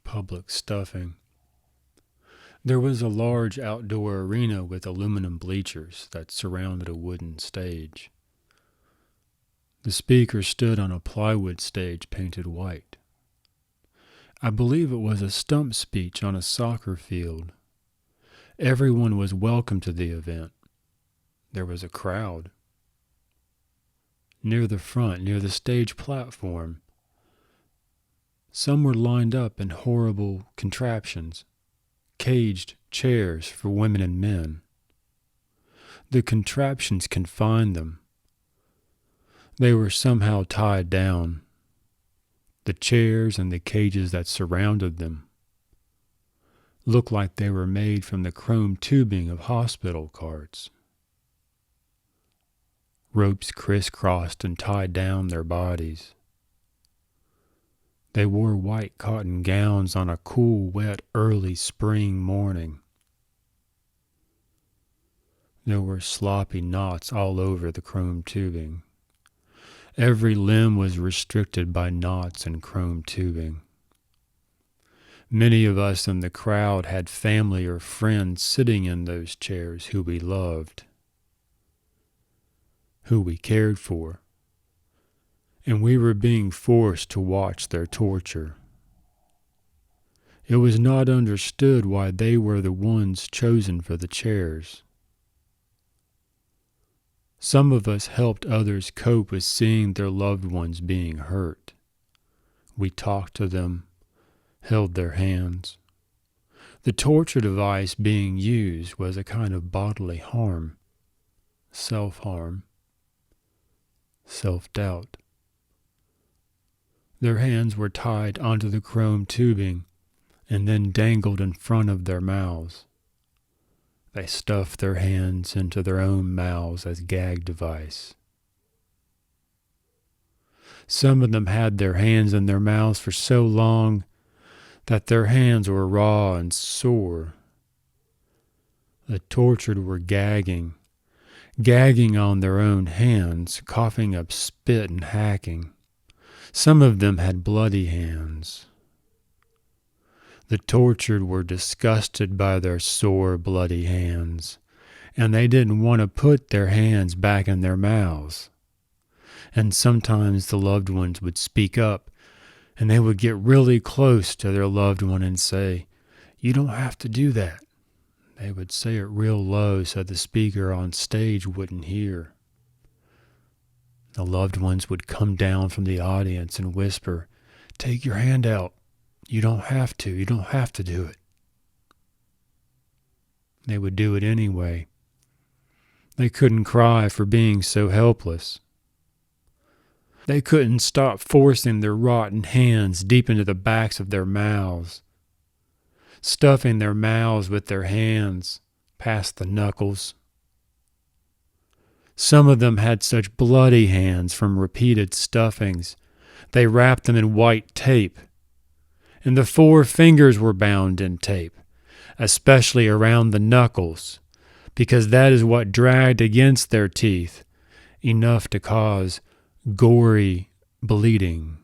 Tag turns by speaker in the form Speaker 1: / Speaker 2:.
Speaker 1: public stuffing. There was a large outdoor arena with aluminum bleachers that surrounded a wooden stage. The speaker stood on a plywood stage painted white. I believe it was a stump speech on a soccer field. Everyone was welcome to the event. There was a crowd. Near the front, near the stage platform, some were lined up in horrible contraptions, caged chairs for women and men. The contraptions confined them. They were somehow tied down. The chairs and the cages that surrounded them looked like they were made from the chrome tubing of hospital carts. Ropes crisscrossed and tied down their bodies. They wore white cotton gowns on a cool, wet, early spring morning. There were sloppy knots all over the chrome tubing. Every limb was restricted by knots and chrome tubing. Many of us in the crowd had family or friends sitting in those chairs who we loved, who we cared for, and we were being forced to watch their torture. It was not understood why they were the ones chosen for the chairs. Some of us helped others cope with seeing their loved ones being hurt. We talked to them, held their hands. The torture device being used was a kind of bodily harm, self-harm, self-doubt. Their hands were tied onto the chrome tubing and then dangled in front of their mouths. They stuffed their hands into their own mouths as gag device. Some of them had their hands in their mouths for so long that their hands were raw and sore. The tortured were gagging on their own hands, coughing up spit and hacking. Some of them had bloody hands. The tortured were disgusted by their sore, bloody hands, and they didn't want to put their hands back in their mouths. And sometimes the loved ones would speak up, and they would get really close to their loved one and say, "You don't have to do that." They would say it real low so the speaker on stage wouldn't hear. The loved ones would come down from the audience and whisper, "Take your hand out. You don't have to. You don't have to do it." They would do it anyway. They couldn't cry for being so helpless. They couldn't stop forcing their rotten hands deep into the backs of their mouths, stuffing their mouths with their hands past the knuckles. Some of them had such bloody hands from repeated stuffings, they wrapped them in white tape, and the 4 fingers were bound in tape, especially around the knuckles, because that is what dragged against their teeth, enough to cause gory bleeding.